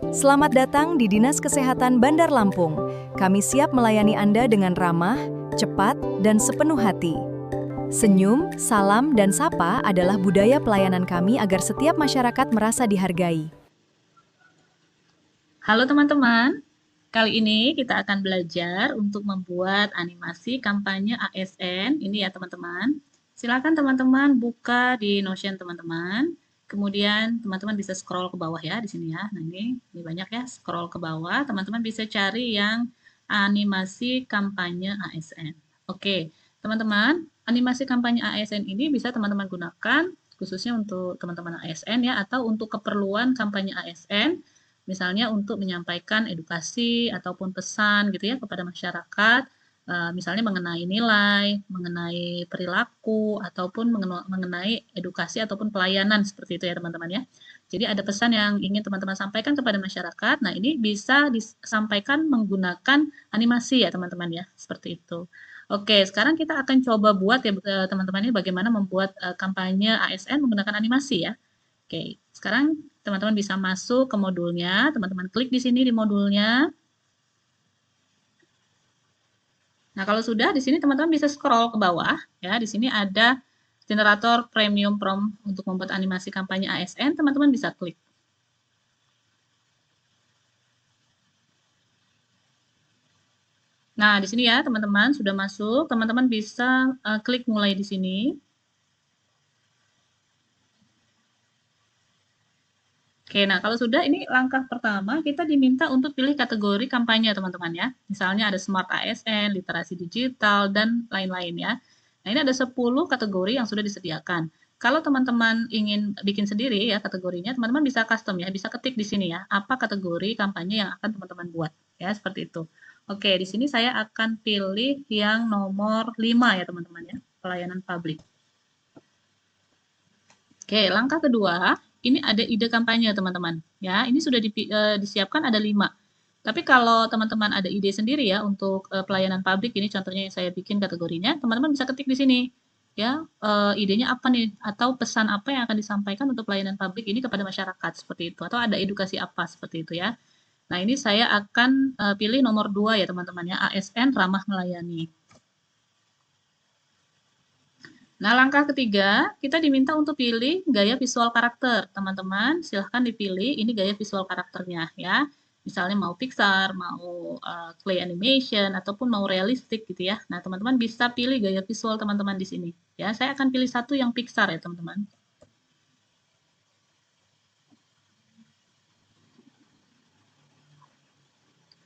Selamat datang di Dinas Kesehatan Bandar Lampung. Kami siap melayani Anda dengan ramah, cepat, dan sepenuh hati. Senyum, salam, dan sapa adalah budaya pelayanan kami agar setiap masyarakat merasa dihargai. Halo teman-teman, kali ini kita akan belajar untuk membuat animasi kampanye ASN. Ini ya teman-teman. Silakan teman-teman buka di Notion teman-teman. Kemudian teman-teman bisa scroll ke bawah ya di sini ya. Nah ini banyak ya, scroll ke bawah. Teman-teman bisa cari yang animasi kampanye ASN. Oke, teman-teman, animasi kampanye ASN ini bisa teman-teman gunakan khususnya untuk teman-teman ASN ya, atau untuk keperluan kampanye ASN. Misalnya untuk menyampaikan edukasi ataupun pesan gitu ya kepada masyarakat, misalnya mengenai nilai, mengenai perilaku, ataupun mengenai edukasi ataupun pelayanan seperti itu ya teman-teman ya. Jadi ada pesan yang ingin teman-teman sampaikan kepada masyarakat, nah ini bisa disampaikan menggunakan animasi ya teman-teman ya, seperti itu. Oke, sekarang kita akan coba buat ya teman-teman ini bagaimana membuat kampanye ASN menggunakan animasi ya. Oke, sekarang teman-teman bisa masuk ke modulnya, teman-teman klik di sini di modulnya. Nah, kalau sudah di sini teman-teman bisa scroll ke bawah ya. Di sini ada generator premium prompt untuk membuat animasi kampanye ASN, teman-teman bisa klik. Nah, di sini ya teman-teman sudah masuk, teman-teman bisa klik mulai di sini. Oke, nah kalau sudah ini langkah pertama kita diminta untuk pilih kategori kampanye teman-teman ya. Misalnya ada Smart ASN, literasi digital, dan lain-lain ya. Nah ini ada 10 kategori yang sudah disediakan. Kalau teman-teman ingin bikin sendiri ya kategorinya, teman-teman bisa custom ya, bisa ketik di sini ya, apa kategori kampanye yang akan teman-teman buat ya, seperti itu. Oke, di sini saya akan pilih yang nomor 5 ya teman-teman ya, pelayanan publik. Oke, langkah kedua, ini ada ide kampanye teman-teman. Ya, ini sudah disiapkan ada 5. Tapi kalau teman-teman ada ide sendiri ya untuk pelayanan publik, ini contohnya yang saya bikin kategorinya, teman-teman bisa ketik di sini. Ya, idenya apa nih? Atau pesan apa yang akan disampaikan untuk pelayanan publik ini kepada masyarakat seperti itu? Atau ada edukasi apa seperti itu ya? Nah, ini saya akan pilih nomor 2 ya teman-teman ya, ASN ramah melayani. Nah, langkah ketiga, kita diminta untuk pilih gaya visual karakter. Teman-teman, silahkan dipilih ini gaya visual karakternya ya. Misalnya mau Pixar, mau clay animation, ataupun mau realistik gitu ya. Nah, teman-teman bisa pilih gaya visual teman-teman di sini. Ya, saya akan pilih satu yang Pixar ya, teman-teman.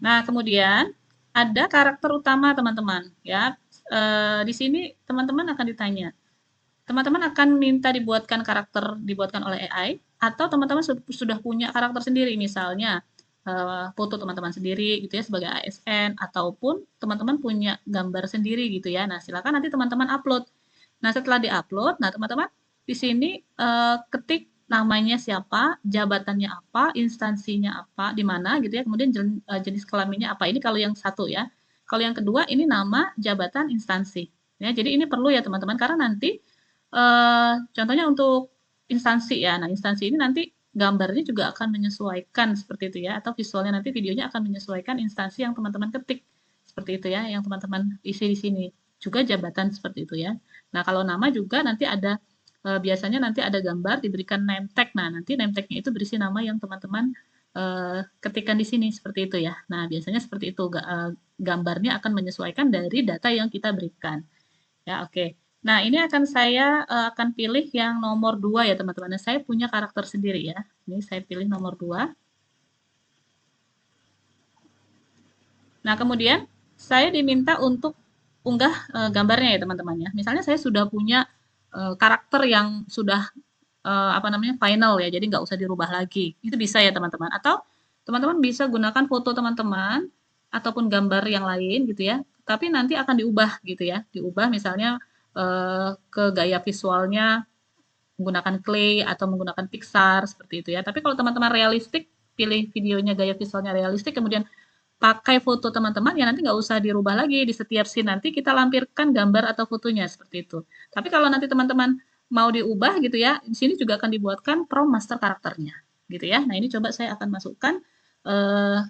Nah, kemudian ada karakter utama teman-teman ya. Di sini teman-teman akan ditanya, teman-teman akan minta dibuatkan oleh AI, atau teman-teman sudah punya karakter sendiri, misalnya foto teman-teman sendiri gitu ya sebagai ASN, ataupun teman-teman punya gambar sendiri gitu ya. Nah, silakan nanti teman-teman upload. Nah, setelah diupload, nah teman-teman di sini ketik namanya siapa, jabatannya apa, instansinya apa, di mana gitu ya, kemudian jenis kelaminnya apa. Ini kalau yang satu ya. Kalau yang kedua ini nama, jabatan, instansi. Ya, jadi ini perlu ya teman-teman karena nanti contohnya untuk instansi ya. Nah, instansi ini nanti gambarnya juga akan menyesuaikan seperti itu ya, atau visualnya nanti videonya akan menyesuaikan instansi yang teman-teman ketik. Seperti itu ya, yang teman-teman isi di sini. Juga jabatan seperti itu ya. Nah, kalau nama juga nanti ada biasanya nanti ada gambar diberikan name tag. Nah, nanti name tag-nya itu berisi nama yang teman-teman ketikkan di sini seperti itu ya. Nah, biasanya seperti itu gambarnya akan menyesuaikan dari data yang kita berikan. Ya, oke. Nah, ini akan pilih yang nomor 2 ya, teman-teman. Nah, saya punya karakter sendiri ya. Ini saya pilih nomor 2. Nah, kemudian saya diminta untuk unggah gambarnya ya, teman-teman ya. Misalnya saya sudah punya karakter yang sudah apa namanya final ya, jadi nggak usah dirubah lagi. Itu bisa ya, teman-teman. Atau teman-teman bisa gunakan foto teman-teman ataupun gambar yang lain gitu ya. Tapi nanti akan diubah gitu ya. Diubah misalnya ke gaya visualnya menggunakan clay atau menggunakan Pixar seperti itu ya. Tapi kalau teman-teman realistik, pilih videonya gaya visualnya realistik, kemudian pakai foto teman-teman, ya nanti nggak usah dirubah lagi di setiap scene, nanti kita lampirkan gambar atau fotonya seperti itu. Tapi kalau nanti teman-teman mau diubah gitu ya, di sini juga akan dibuatkan prompt master karakternya gitu ya. Nah, ini coba saya akan masukkan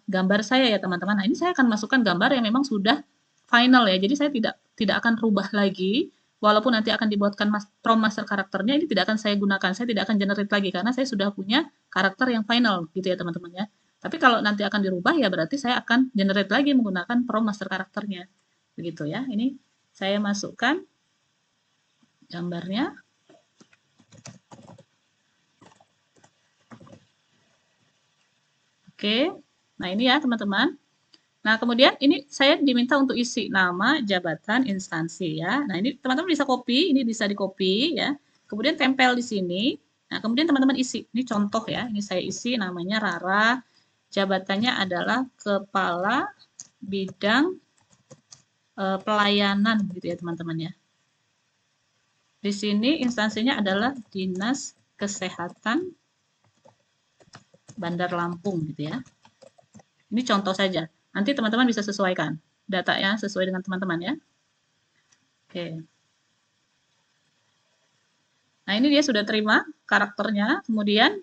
gambar saya ya teman-teman. Nah, ini saya akan masukkan gambar yang memang sudah final ya. Jadi saya tidak akan rubah lagi. Walaupun nanti akan dibuatkan prompt master karakternya, ini tidak akan saya gunakan. Saya tidak akan generate lagi karena saya sudah punya karakter yang final gitu ya teman-teman ya. Tapi kalau nanti akan dirubah ya berarti saya akan generate lagi menggunakan prompt master karakternya. Begitu ya. Ini saya masukkan gambarnya. Oke. Nah, ini ya teman-teman. Nah, kemudian ini saya diminta untuk isi nama, jabatan, instansi ya. Nah, ini teman-teman bisa copy, ini bisa di-copy ya. Kemudian tempel di sini. Nah, kemudian teman-teman isi. Ini contoh ya. Ini saya isi namanya Rara. Jabatannya adalah Kepala Bidang Pelayanan gitu ya, teman-teman ya. Di sini instansinya adalah Dinas Kesehatan Bandar Lampung gitu ya. Ini contoh saja. Nanti teman-teman bisa sesuaikan datanya sesuai dengan teman-teman ya. Oke. Nah, ini dia sudah terima karakternya. Kemudian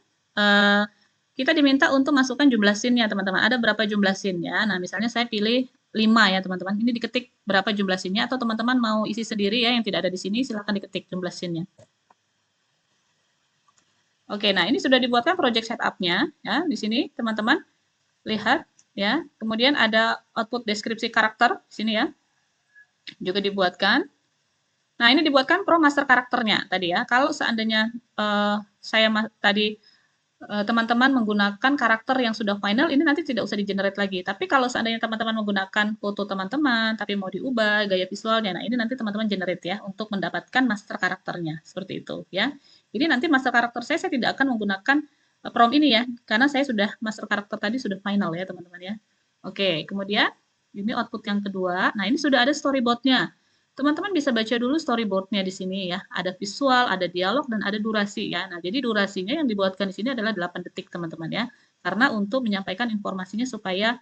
kita diminta untuk masukkan jumlah scene-nya, teman-teman. Ada berapa jumlah scene-nya? Nah, misalnya saya pilih 5 ya, teman-teman. Ini diketik berapa jumlah scene-nya atau teman-teman mau isi sendiri ya yang tidak ada di sini, silahkan diketik jumlah scene-nya. Oke, nah ini sudah dibuatkan project setup-nya ya. Di sini teman-teman lihat ya. Kemudian ada output deskripsi karakter di sini ya. Juga dibuatkan. Nah, ini dibuatkan pro master karakternya tadi ya. Kalau seandainya saya tadi teman-teman menggunakan karakter yang sudah final, ini nanti tidak usah di-generate lagi. Tapi kalau seandainya teman-teman menggunakan foto teman-teman, tapi mau diubah gaya visualnya, nah ini nanti teman-teman generate ya untuk mendapatkan master karakternya. Seperti itu ya. Jadi nanti master karakter saya tidak akan menggunakan prompt ini ya, karena saya sudah master karakter tadi sudah final ya teman-teman ya. Oke, kemudian ini output yang kedua. Nah, ini sudah ada storyboard-nya. Teman-teman bisa baca dulu storyboard-nya di sini ya. Ada visual, ada dialog, dan ada durasi ya. Nah, jadi durasinya yang dibuatkan di sini adalah 8 detik teman-teman ya. Karena untuk menyampaikan informasinya supaya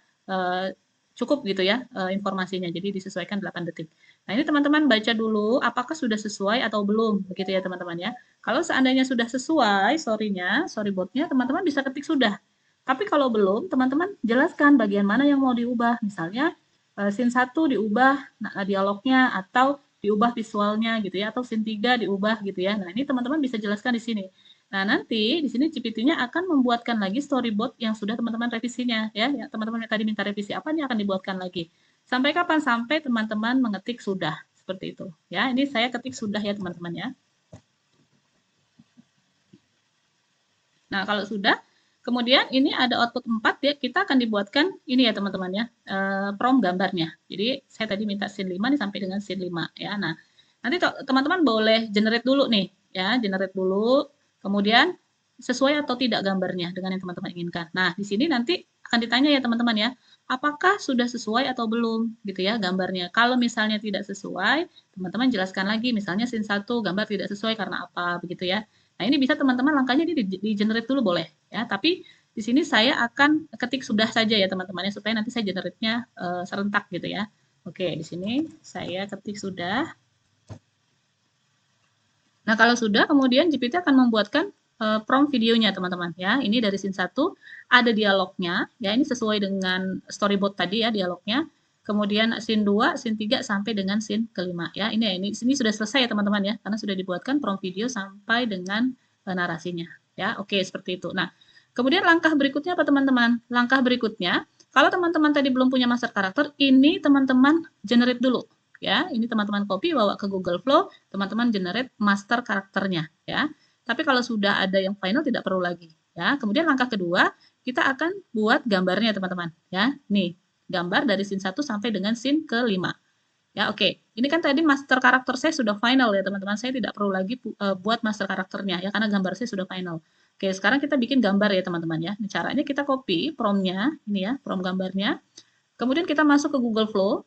cukup gitu ya informasinya. Jadi disesuaikan 8 detik. Nah, ini teman-teman baca dulu apakah sudah sesuai atau belum. Begitu ya teman-teman ya. Kalau seandainya sudah sesuai storyboard-nya, teman-teman bisa ketik sudah. Tapi kalau belum, teman-teman jelaskan bagian mana yang mau diubah. Misalnya scene 1 diubah dialognya atau diubah visualnya gitu ya, atau scene 3 diubah gitu ya. Nah, ini teman-teman bisa jelaskan di sini. Nah, nanti di sini GPT-nya akan membuatkan lagi storyboard yang sudah teman-teman revisinya ya. Yang teman-teman tadi minta revisi apa ini akan dibuatkan lagi. Sampai kapan? Sampai teman-teman mengetik sudah. Seperti itu. Ya, ini saya ketik sudah ya teman-teman ya. Nah, kalau sudah, kemudian ini ada output 4 ya, kita akan dibuatkan ini ya teman-teman ya, prompt gambarnya. Jadi saya tadi minta scene 5 nih sampai dengan scene 5 ya. Nah, nanti teman-teman boleh generate dulu nih ya, generate dulu, kemudian sesuai atau tidak gambarnya dengan yang teman-teman inginkan. Nah, di sini nanti akan ditanya ya teman-teman ya, apakah sudah sesuai atau belum gitu ya gambarnya. Kalau misalnya tidak sesuai, teman-teman jelaskan lagi, misalnya scene 1 gambar tidak sesuai karena apa begitu ya. Nah, ini bisa teman-teman langkahnya di-generate dulu boleh ya, tapi di sini saya akan ketik sudah saja ya teman-teman ya supaya nanti saya generate-nya serentak gitu ya. Oke, di sini saya ketik sudah. Nah, kalau sudah kemudian GPT akan membuatkan prompt videonya teman-teman ya. Ini dari scene 1 ada dialognya ya, ini sesuai dengan storyboard tadi ya dialognya. Kemudian scene 2, scene 3 sampai dengan scene kelima ya. Ini sudah selesai ya teman-teman ya, karena sudah dibuatkan prompt video sampai dengan narasinya ya. Oke, seperti itu. Nah, kemudian langkah berikutnya apa teman-teman? Langkah berikutnya, kalau teman-teman tadi belum punya master karakter, ini teman-teman generate dulu ya. Ini teman-teman copy bawa ke Google Flow, teman-teman generate master karakternya ya. Tapi kalau sudah ada yang final tidak perlu lagi ya. Kemudian langkah kedua, kita akan buat gambarnya teman-teman ya. Nih, gambar dari scene 1 sampai dengan scene ke-5. Ya, oke. Ini kan tadi master karakter saya sudah final ya, teman-teman. Saya tidak perlu lagi buat master karakternya ya, karena gambar saya sudah final. Oke, sekarang kita bikin gambar ya, teman-teman ya. Nah, caranya kita copy prompt-nya, ini ya, prompt gambarnya. Kemudian kita masuk ke Google Flow.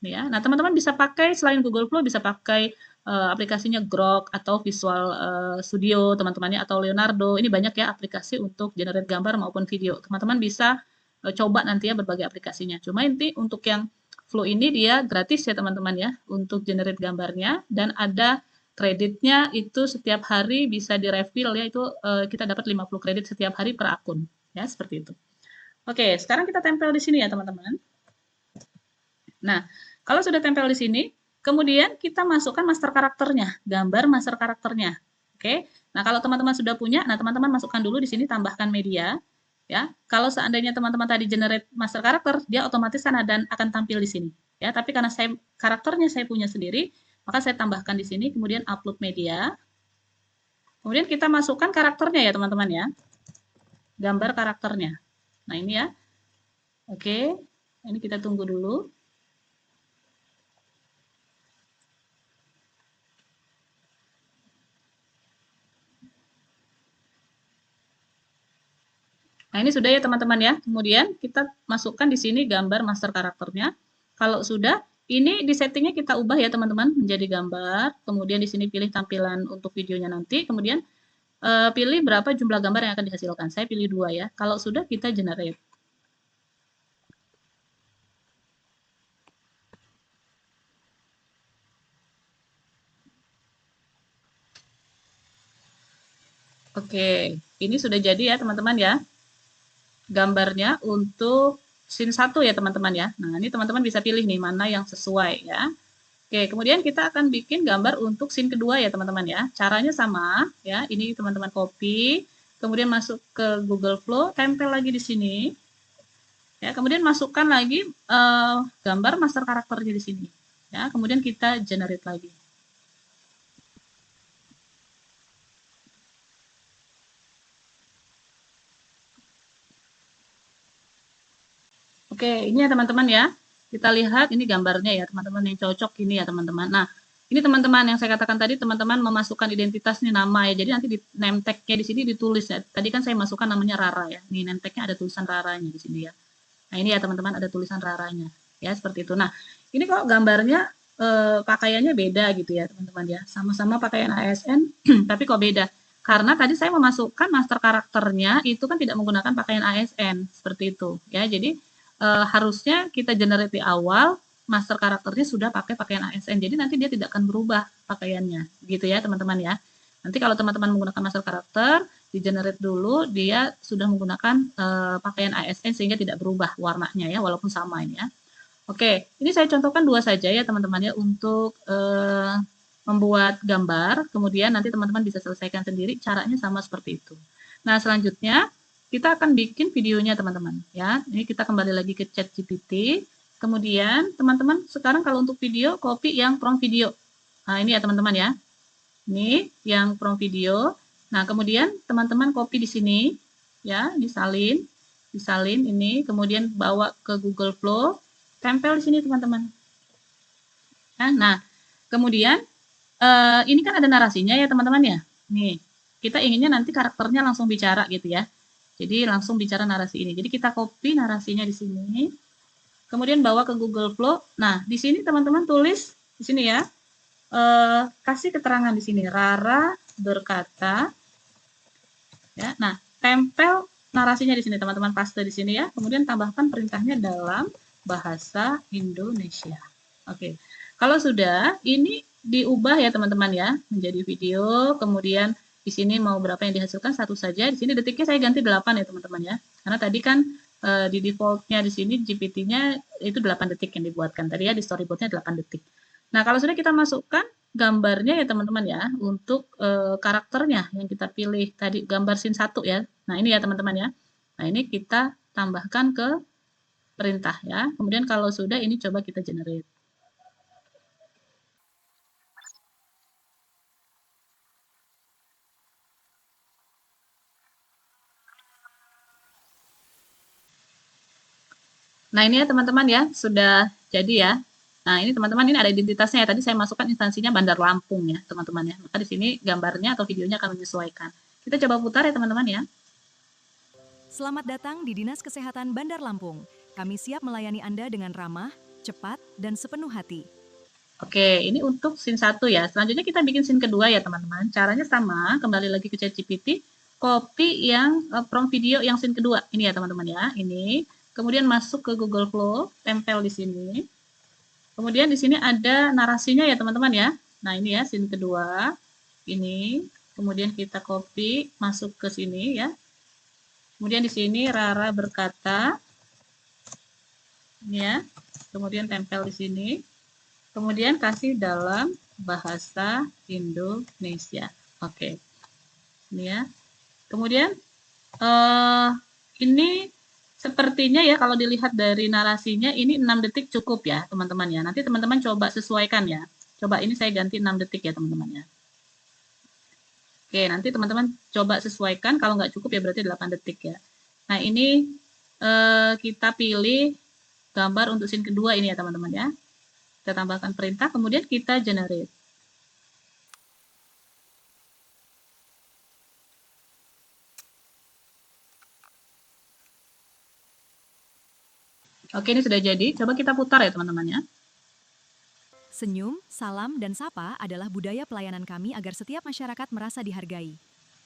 Ya. Nah, teman-teman bisa pakai selain Google Flow bisa pakai aplikasinya Grok atau Visual Studio teman-teman ya, atau Leonardo. Ini banyak ya aplikasi untuk generate gambar maupun video. Teman-teman bisa coba nanti ya berbagai aplikasinya. Cuma inti untuk yang Flow ini dia gratis ya teman-teman ya untuk generate gambarnya, dan ada kreditnya itu setiap hari bisa di-refill ya, itu kita dapat 50 kredit setiap hari per akun ya, seperti itu. Oke, sekarang kita tempel di sini ya, teman-teman. Nah, kalau sudah tempel di sini, kemudian kita masukkan master karakternya, gambar master karakternya. Oke. Nah, kalau teman-teman sudah punya, nah teman-teman masukkan dulu di sini tambahkan media, ya. Kalau seandainya teman-teman tadi generate master karakter, dia otomatis akan tampil di sini, ya. Tapi karena karakternya saya punya sendiri, maka saya tambahkan di sini, kemudian upload media. Kemudian kita masukkan karakternya ya, teman-teman ya. Gambar karakternya. Nah, ini ya. Oke. Ini kita tunggu dulu. Nah, ini sudah ya teman-teman ya. Kemudian kita masukkan di sini gambar master karakternya. Kalau sudah, ini di settingnya kita ubah ya teman-teman menjadi gambar. Kemudian di sini pilih tampilan untuk videonya nanti. Kemudian pilih berapa jumlah gambar yang akan dihasilkan. Saya pilih 2 ya. Kalau sudah, kita generate. Oke, ini sudah jadi ya teman-teman ya. Gambarnya untuk scene 1 ya teman-teman ya. Nah, ini teman-teman bisa pilih nih mana yang sesuai ya. Oke, kemudian kita akan bikin gambar untuk scene kedua ya teman-teman ya. Caranya sama ya. Ini teman-teman copy, kemudian masuk ke Google Flow, tempel lagi di sini. Ya, kemudian masukkan lagi gambar master karakternya di sini. Ya, kemudian kita generate lagi. Oke, ini ya teman-teman ya. Kita lihat ini gambarnya ya teman-teman yang cocok ini ya teman-teman. Nah, ini teman-teman yang saya katakan tadi teman-teman memasukkan identitas nih nama ya. Jadi nanti di name tag-nya di sini ditulis ya. Tadi kan saya masukkan namanya Rara ya. Nih name tag-nya ada tulisan Raranya di sini ya. Nah, ini ya teman-teman ada tulisan Raranya ya seperti itu. Nah, ini kok gambarnya pakaiannya beda gitu ya teman-teman ya. Sama-sama pakaian ASN tapi kok beda. Karena tadi saya memasukkan master karakternya itu kan tidak menggunakan pakaian ASN seperti itu ya. Jadi harusnya kita generate di awal master karakternya sudah pakai pakaian ASN. Jadi nanti dia tidak akan berubah pakaiannya, gitu ya teman-teman ya. Nanti kalau teman-teman menggunakan master karakter, di generate dulu dia sudah menggunakan pakaian ASN sehingga tidak berubah warnanya ya, walaupun sama ini ya. Oke, ini saya contohkan 2 saja ya teman-teman ya untuk membuat gambar. Kemudian nanti teman-teman bisa selesaikan sendiri, caranya sama seperti itu. Nah, selanjutnya kita akan bikin videonya teman-teman ya. Ini kita kembali lagi ke ChatGPT. Kemudian teman-teman sekarang kalau untuk video copy yang prompt video. Nah, ini ya teman-teman ya. Ini yang prompt video. Nah, kemudian teman-teman copy di sini ya, disalin ini, kemudian bawa ke Google Flow, tempel di sini teman-teman. Nah, kemudian ini kan ada narasinya ya teman-teman ya. Nih, kita inginnya nanti karakternya langsung bicara gitu ya. Jadi langsung bicara narasi ini. Jadi kita copy narasinya di sini. Kemudian bawa ke Google Flow. Nah, di sini teman-teman tulis di sini ya. Kasih keterangan di sini. Rara berkata ya. Nah, tempel narasinya di sini teman-teman, paste di sini ya. Kemudian tambahkan perintahnya dalam bahasa Indonesia. Oke. Kalau sudah, ini diubah ya teman-teman ya menjadi video, kemudian di sini mau berapa yang dihasilkan satu saja. Di sini detiknya saya ganti 8 ya teman-teman ya. Karena tadi kan di defaultnya di sini GPT-nya itu 8 detik yang dibuatkan. Tadi ya di storyboardnya 8 detik. Nah, kalau sudah kita masukkan gambarnya ya teman-teman ya untuk karakternya yang kita pilih tadi gambar scene 1 ya. Nah, ini ya teman-teman ya. Nah, ini kita tambahkan ke perintah ya. Kemudian kalau sudah ini coba kita generate. Nah, ini ya teman-teman ya, sudah jadi ya. Nah, ini teman-teman ini ada identitasnya ya. Tadi saya masukkan instansinya Bandar Lampung ya, teman-teman ya. Maka di sini gambarnya atau videonya akan menyesuaikan. Kita coba putar ya teman-teman ya. Selamat datang di Dinas Kesehatan Bandar Lampung. Kami siap melayani Anda dengan ramah, cepat, dan sepenuh hati. Oke, ini untuk scene 1 ya. Selanjutnya kita bikin scene kedua ya teman-teman. Caranya sama, kembali lagi ke ChatGPT, copy yang prompt video yang scene kedua. Ini ya teman-teman ya, ini. Kemudian masuk ke Google Flow, tempel di sini. Kemudian di sini ada narasinya ya teman-teman ya. Nah, ini ya scene kedua. Ini. Kemudian kita copy, masuk ke sini ya. Kemudian di sini Rara berkata, ya. Kemudian tempel di sini. Kemudian kasih dalam bahasa Indonesia. Oke. Ini ya. Kemudian ini sepertinya ya kalau dilihat dari narasinya ini 6 detik cukup ya teman-teman ya. Nanti teman-teman coba sesuaikan ya. Coba ini saya ganti 6 detik ya teman-teman ya. Oke, nanti teman-teman coba sesuaikan. Kalau nggak cukup ya berarti 8 detik ya. Nah ini kita pilih gambar untuk scene kedua ini ya teman-teman ya. Kita tambahkan perintah, kemudian kita generate. Oke, ini sudah jadi. Coba kita putar ya teman-teman ya. Senyum, salam, dan sapa adalah budaya pelayanan kami agar setiap masyarakat merasa dihargai.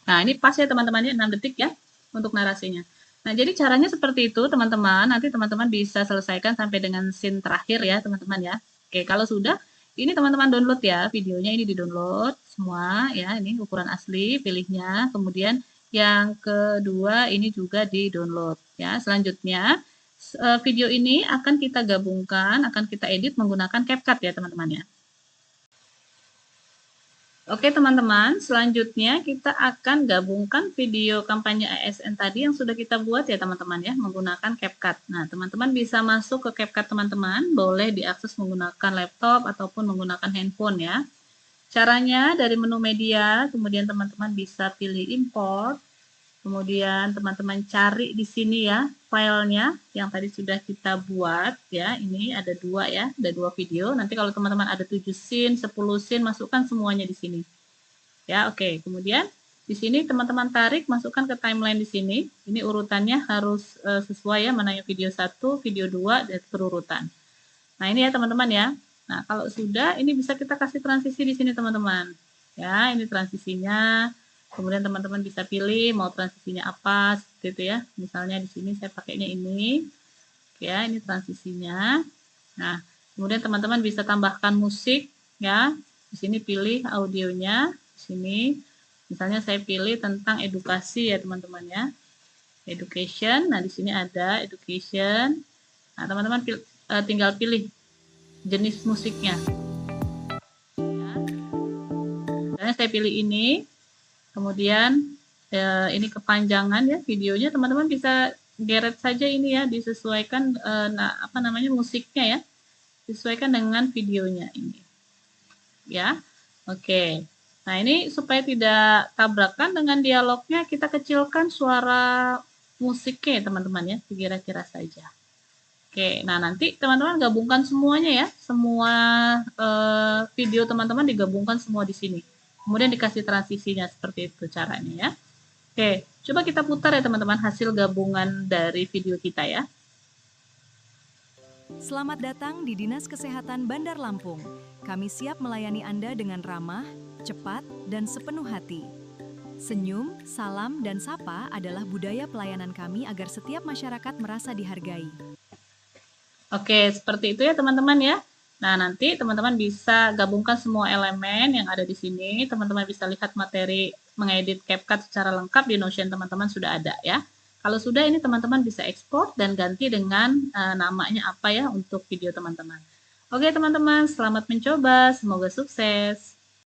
Nah, ini pas ya teman-teman ya, 6 detik ya untuk narasinya. Nah, jadi caranya seperti itu teman-teman. Nanti teman-teman bisa selesaikan sampai dengan scene terakhir ya teman-teman ya. Oke, kalau sudah, ini teman-teman download ya videonya, ini di-download semua ya. Ini ukuran asli, pilihnya. Kemudian yang kedua ini juga di-download ya. Selanjutnya video ini akan kita gabungkan, akan kita edit menggunakan CapCut ya teman-teman ya. Oke teman-teman, selanjutnya kita akan gabungkan video kampanye ASN tadi yang sudah kita buat ya teman-teman ya, menggunakan CapCut. Nah teman-teman bisa masuk ke CapCut teman-teman, boleh diakses menggunakan laptop ataupun menggunakan handphone ya. Caranya dari menu media, kemudian teman-teman bisa pilih import, kemudian teman-teman cari di sini ya filenya yang tadi sudah kita buat ya. Ini ada 2 ya, ada 2 video. Nanti kalau teman-teman ada 7 scene, 10 scene, masukkan semuanya di sini. Ya, oke. Kemudian di sini teman-teman tarik, masukkan ke timeline di sini. Ini urutannya harus sesuai ya, mana yang video 1, video 2 dan berurutan. Nah, ini ya teman-teman ya. Nah, kalau sudah ini bisa kita kasih transisi di sini teman-teman. Ya, ini transisinya. Kemudian teman-teman bisa pilih mau transisinya apa seperti itu ya. Misalnya di sini saya pakainya ini. Ya, ini transisinya. Nah, kemudian teman-teman bisa tambahkan musik ya. Di sini pilih audionya. Di sini misalnya saya pilih tentang edukasi ya teman-teman ya. Education. Nah, di sini ada education. Nah, teman-teman tinggal pilih jenis musiknya. Ya. Saya pilih ini. Kemudian ini kepanjangan ya videonya, teman-teman bisa geret saja ini ya, disesuaikan musiknya ya, disesuaikan dengan videonya ini. Ya, oke. Nah ini supaya tidak tabrakan dengan dialognya, kita kecilkan suara musiknya ya teman-teman ya, kira-kira saja. Oke, nah nanti teman-teman gabungkan semuanya ya, semua video teman-teman digabungkan semua di sini. Kemudian dikasih transisinya seperti itu caranya ya. Oke, coba kita putar ya teman-teman hasil gabungan dari video kita ya. Selamat datang di Dinas Kesehatan Bandar Lampung. Kami siap melayani Anda dengan ramah, cepat, dan sepenuh hati. Senyum, salam, dan sapa adalah budaya pelayanan kami agar setiap masyarakat merasa dihargai. Oke, seperti itu ya teman-teman ya. Nah, nanti teman-teman bisa gabungkan semua elemen yang ada di sini. Teman-teman bisa lihat materi mengedit CapCut secara lengkap di Notion teman-teman sudah ada ya. Kalau sudah ini teman-teman bisa ekspor dan ganti dengan namanya apa ya untuk video teman-teman. Oke teman-teman, selamat mencoba. Semoga sukses.